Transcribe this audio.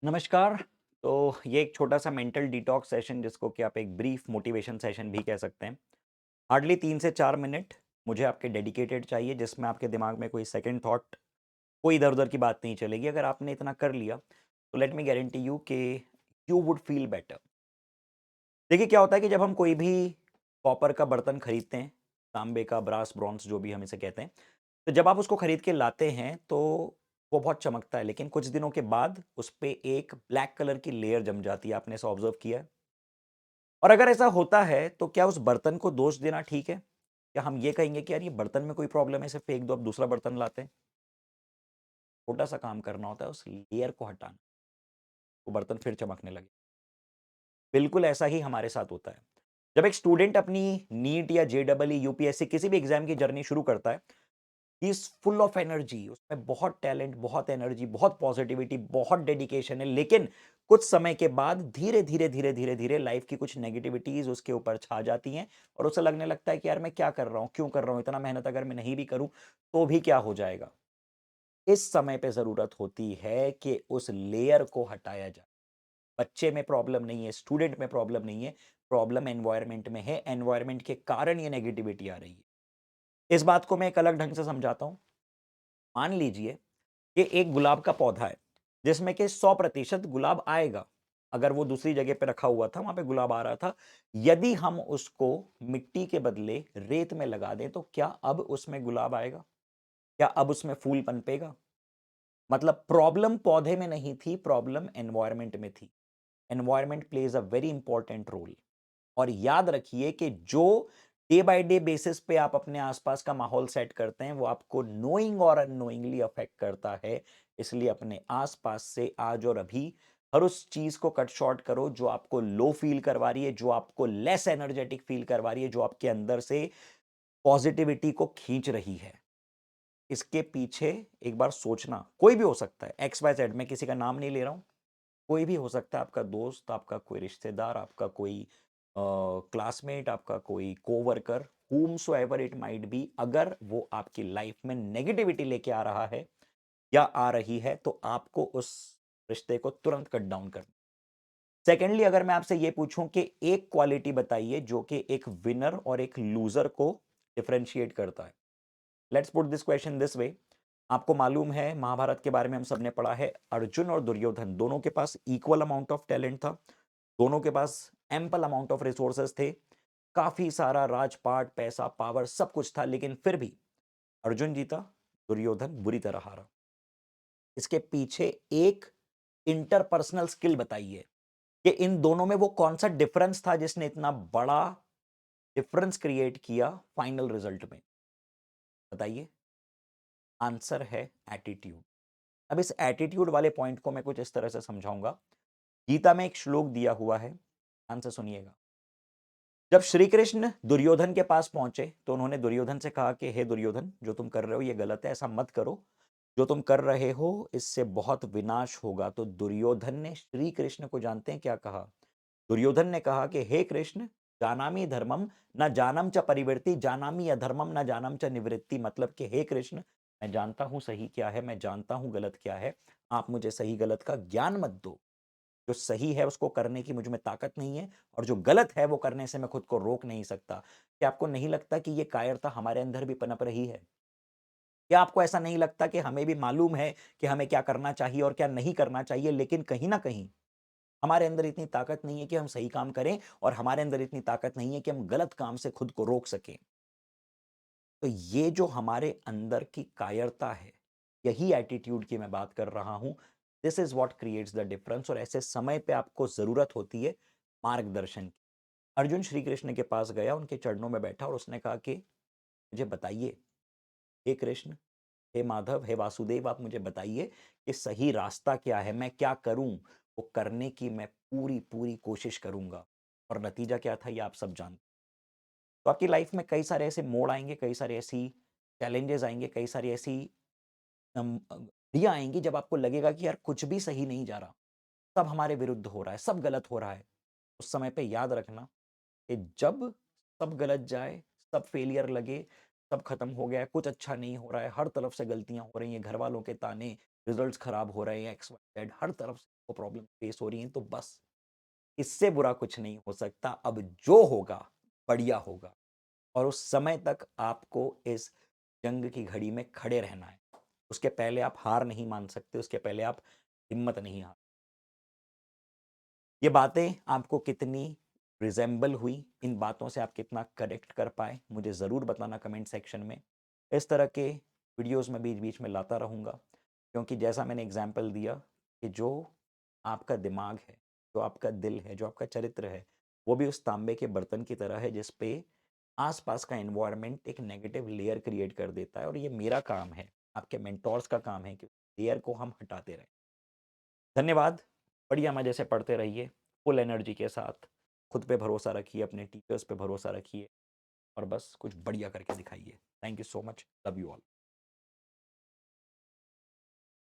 नमस्कार। तो ये एक छोटा-सा मेंटल डिटॉक्स सेशन जिसको कि आप एक ब्रीफ मोटिवेशन सेशन भी कह सकते हैं। हार्डली 3 से 4 मिनट मुझे आपके डेडिकेटेड चाहिए जिसमें आपके दिमाग में कोई सेकंड थॉट, कोई इधर-उधर की बात नहीं चलेगी। अगर आपने इतना कर लिया, तो लेट मी गारंटी यू कि यू वुड फील बेटर। देखिए क्या होता है कि जब हम कोई भी कॉपर का बर्तन खरीदते हैं, तांबे का, ब्रास, ब्रॉन्ज़ जो भी हम इसे कहते हैं, तो जब आप उसको खरीद के लाते हैं तो वो बहुत चमकता है, लेकिन कुछ दिनों के बाद उस पे एक ब्लैक कलर की लेयर जम जाती है। आपने ऐसा ऑब्जर्व किया है? और अगर ऐसा होता है तो क्या उस बर्तन को दोष देना ठीक है? क्या हम ये कहेंगे कि यार ये बर्तन में कोई प्रॉब्लम है, इसे फेंक दो, अब दूसरा बर्तन लाते हैं? छोटा सा काम करना होता है, उस लेयर को हटाना, वो बर्तन फिर चमकने लगे। बिल्कुल ऐसा ही हमारे साथ होता है। जब एक स्टूडेंट अपनी नीट या जेईई, यूपीएससी किसी भी एग्जाम की जर्नी शुरू करता है, he is full of energy, उसमें बहुत टैलेंट, बहुत एनर्जी, बहुत पॉजिटिविटी, बहुत डेडिकेशन है, लेकिन कुछ समय के बाद धीरे धीरे धीरे धीरे धीरे लाइफ की कुछ नेगेटिविटीज उसके ऊपर छा जाती हैं और उसे लगने लगता है कि यार मैं क्या कर रहा हूं, क्यों कर रहा हूं, इतना मेहनत अगर मैं नहीं भी करूं तो भी क्या हो जाएगा। इस समय पे जरूरत होती है कि उस लेयर को हटाया जाए। बच्चे में प्रॉब्लम नहीं है, स्टूडेंट में प्रॉब्लम नहीं है, प्रॉब्लम एनवायरमेंट में है, एनवायरमेंट के कारण ये नेगेटिविटी आ रही है। इस बात को मैं एक अलग ढंग से समझाता हूं। मान लीजिए कि एक गुलाब का पौधा है जिसमें कि 100% गुलाब आएगा। अगर वो दूसरी जगह पे रखा हुआ था, वहां पे गुलाब आ रहा था। यदि हम उसको मिट्टी के बदले रेत में लगा दें तो क्या अब उसमें गुलाब आएगा? क्या अब उसमें फूल पनपेगा? मतलब प्रॉब्लम पौधे में नहीं थी, प्रॉब्लम एनवायरमेंट में थी। Environment plays a very important role. और याद रखिए कि जो डे बाय डे बेसिस पे आप अपने आसपास का माहौल सेट करते हैं वो आपको नोइंग और अननोइंगली अफेक्ट करता है। इसलिए अपने आसपास से आज और अभी हर उस चीज को कट शॉर्ट करो जो आपको लो फील करवा रही है, जो आपको लेस एनर्जेटिक फील करवा रही है, जो आपके अंदर से पॉजिटिविटी को खींच रही है। इसके पीछे एक बार सोचना, कोई भी हो सकता है, एक्स वाई जेड, मैं किसी का नाम नहीं ले रहा हूं, कोई भी हो सकता है, आपका दोस्त, आपका कोई रिश्तेदार, आपका कोई क्लासमेट, आपका कोई co-worker, whomsoever it might be, अगर वो आपकी लाइफ में नेगेटिविटी लेके आ रहा है या आ रही है तो आपको उस रिश्ते को तुरंत कट डाउन करना। सेकेंडली, अगर मैं आपसे ये पूछूं कि एक क्वालिटी बताइए जो कि एक विनर और एक लूजर को डिफरेंशिएट करता है। Let's put this question this way. आपको मालूम है, महाभारत के बारे में हम सबने पढ़ा है, अर्जुन और दुर्योधन दोनों के पास इक्वल अमाउंट ऑफ टैलेंट था, दोनों के पास एम्पल अमाउंट ऑफ रिसोर्सेस थे, काफी सारा राजपाट, पैसा, पावर, सब कुछ था, लेकिन फिर भी अर्जुन जीता, दुर्योधन बुरी तरह हारा। इसके पीछे एक इंटरपर्सनल स्किल बताइए कि इन दोनों में वो कौन सा डिफरेंस था जिसने इतना बड़ा डिफरेंस क्रिएट किया फाइनल रिजल्ट में। बताइए। आंसर है एटीट्यूड। अब इस एटीट्यूड वाले पॉइंट को मैं कुछ इस तरह से समझाऊंगा। गीता में एक श्लोक दिया हुआ है, ध्यान से सुनिएगा। जब श्री कृष्ण दुर्योधन के पास पहुंचे तो उन्होंने दुर्योधन से कहा कि हे दुर्योधन, जो तुम कर रहे हो ये गलत है, ऐसा मत करो, जो तुम कर रहे हो इससे बहुत विनाश होगा। तो दुर्योधन ने श्री कृष्ण को जानते हैं क्या कहा? दुर्योधन ने कहा कि हे कृष्ण, जानामि धर्मम न जानम च परिवृत्ति, जानामि अधर्मम न जानम च निवृत्ति। मतलब कि हे कृष्ण, मैं जानता हूं सही क्या है, मैं जानता हूं गलत क्या है, आप मुझे सही गलत का ज्ञान मत दो। जो सही है उसको करने की मुझ में ताकत नहीं है और जो गलत है वो करने से मैं खुद को रोक नहीं सकता। क्या आपको नहीं लगता कि ये कायरता हमारे अंदर भी पनप रही है? क्या आपको ऐसा नहीं लगता कि हमें भी मालूम है कि हमें क्या करना चाहिए और क्या नहीं करना चाहिए, लेकिन कहीं ना कहीं हमारे अंदर इतनी ताकत नहीं है कि हम सही काम करें और हमारे अंदर इतनी ताकत नहीं है कि हम गलत काम से खुद को रोक सकें। तो ये जो हमारे अंदर की कायरता है, यही एटीट्यूड की मैं बात कर रहा हूं। This is what creates the difference. और ऐसे समय पे आपको जरूरत होती है मार्गदर्शन की। अर्जुन श्री कृष्ण के पास गया, उनके चरणों में बैठा और उसने कहा कि मुझे बताइए, हे कृष्ण, हे माधव, हे वासुदेव, आप मुझे बताइए कि सही रास्ता क्या है, मैं क्या करूं। वो करने की मैं पूरी पूरी कोशिश करूंगा। और नतीजा क्या था ये आप सब जानते हैं। तो आपकी लाइफ में कई सारे ऐसे मोड़ आएंगे, कई सारे ऐसी चैलेंजेस आएंगे, कई सारी ऐसी घड़ियां आएंगी जब आपको लगेगा कि यार कुछ भी सही नहीं जा रहा, सब हमारे विरुद्ध हो रहा है, सब गलत हो रहा है। उस समय पे याद रखना कि जब सब गलत जाए, सब फेलियर लगे, सब खत्म हो गया है, कुछ अच्छा नहीं हो रहा है, हर तरफ से गलतियां हो रही हैं, घर वालों के ताने, रिजल्ट्स खराब हो रहे हैं, एक्स वाई जेड, हर तरफ से आपको प्रॉब्लम फेस हो रही हैं, तो बस इससे बुरा कुछ नहीं हो सकता। अब जो होगा बढ़िया होगा, और उस समय तक आपको इस जंग की घड़ी में खड़े रहना है। उसके पहले आप हार नहीं मान सकते, उसके पहले आप हिम्मत नहीं हार। ये बातें आपको कितनी रिजेंबल हुई, इन बातों से आप कितना कनेक्ट कर पाए, मुझे ज़रूर बताना कमेंट सेक्शन में। इस तरह के वीडियोस में बीच बीच में लाता रहूँगा, क्योंकि जैसा मैंने एग्जाम्पल दिया कि जो आपका दिमाग है, जो आपका दिल है, जो आपका चरित्र है, वो भी उस तांबे के बर्तन की तरह है जिस पे आसपास का एनवायरनमेंट एक नेगेटिव लेयर क्रिएट कर देता है। और ये मेरा काम है, आपके मेंटोर्स का काम है कि लेयर को हम हटाते रहें। धन्यवाद। बढ़िया मज़े से पढ़ते रहिए, फुल एनर्जी के साथ। खुद पे भरोसा रखिए, अपने टीचर्स पे भरोसा रखिए, और बस कुछ बढ़िया करके दिखाइए। Thank you so much. Love you all.